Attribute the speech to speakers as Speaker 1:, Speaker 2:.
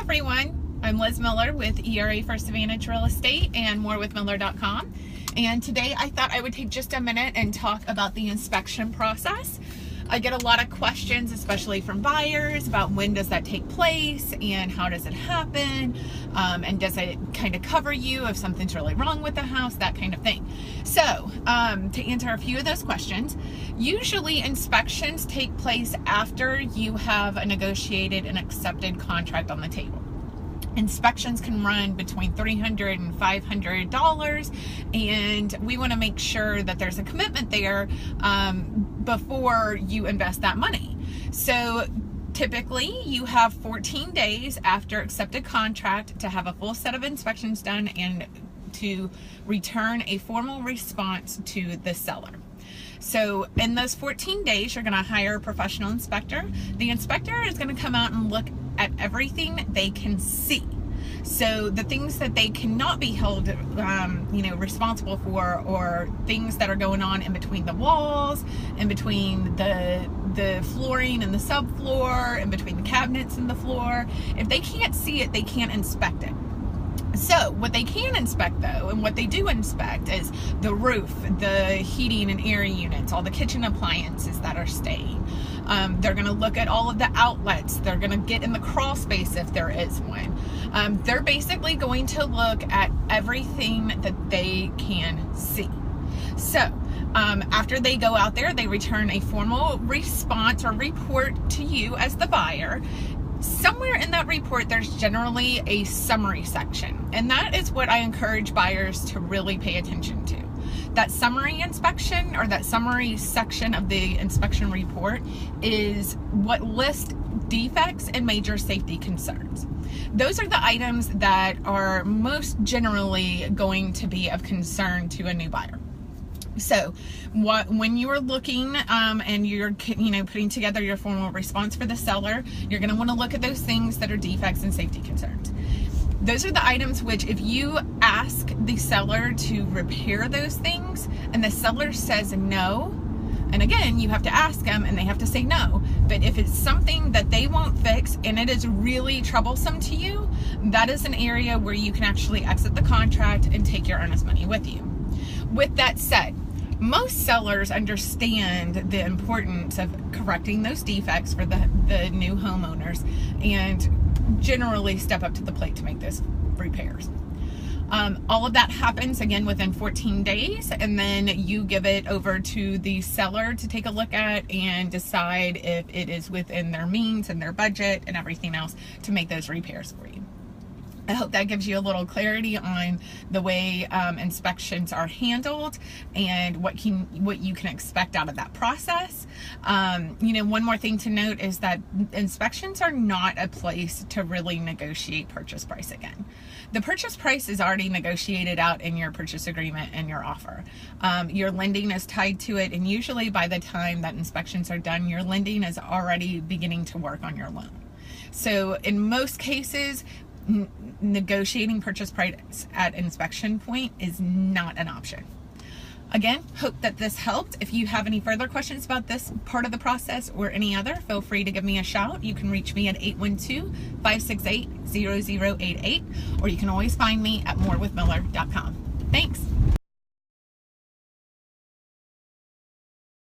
Speaker 1: everyone, I'm Liz Miller with ERA First Advantage Real Estate and morewithmiller.com, and today I thought I would take just a minute and talk about the inspection process. I get a lot of questions, especially from buyers, about when does that take place and how does it happen, and does it kind of cover you if something's really wrong with the house, that kind of thing. So to answer a few of those questions, usually inspections take place after you have a negotiated and accepted contract on the table. Inspections can run between $300 and $500, and we want to make sure that there's a commitment there before you invest that money. So typically you have 14 days after accepted contract to have a full set of inspections done and to return a formal response to the seller. So in those 14 days, you're going to hire a professional inspector. The inspector is going to come out and look at everything they can see. So the things that they cannot be held, responsible for, or things that are going on in between the walls, in between the flooring and the subfloor, in between the cabinets and the floor. If they can't see it, they can't inspect it. So what they can inspect though, and what they do inspect, is the roof, the heating and air units, all the kitchen appliances that are staying. They're going to look at all of the outlets. They're going to get in the crawl space if there is one. They're basically going to look at everything that they can see. So after they go out there, they return a formal response or report to you as the buyer. Somewhere in that report, there's generally a summary section, and that is what I encourage buyers to really pay attention to. That summary inspection, or that summary section of the inspection report, is what lists defects and major safety concerns. Those are the items that are most generally going to be of concern to a new buyer. So when you are looking and you're putting together your formal response for the seller, you're going to want to look at those things that are defects and safety concerns. Those are the items which, if you ask the seller to repair those things and the seller says no, and again, you have to ask them and they have to say no, but if it's something that they won't fix and it is really troublesome to you, that is an area where you can actually exit the contract and take your earnest money with you. With that said, most sellers understand the importance of correcting those defects for the new homeowners and generally step up to the plate to make those repairs. All of that happens again within 14 days, and then you give it over to the seller to take a look at and decide if it is within their means and their budget and everything else to make those repairs for you. I hope that gives you a little clarity on the way inspections are handled and what you can expect out of that process. One more thing to note is that inspections are not a place to really negotiate purchase price again. The purchase price is already negotiated out in your purchase agreement and your offer. Your lending is tied to it, and usually by the time that inspections are done, your lending is already beginning to work on your loan. So in most cases, negotiating purchase price at inspection point is not an option. Again, hope that this helped. If you have any further questions about this part of the process or any other, feel free to give me a shout. You can reach me at 812-568-0088, or you can always find me at morewithmiller.com. Thanks.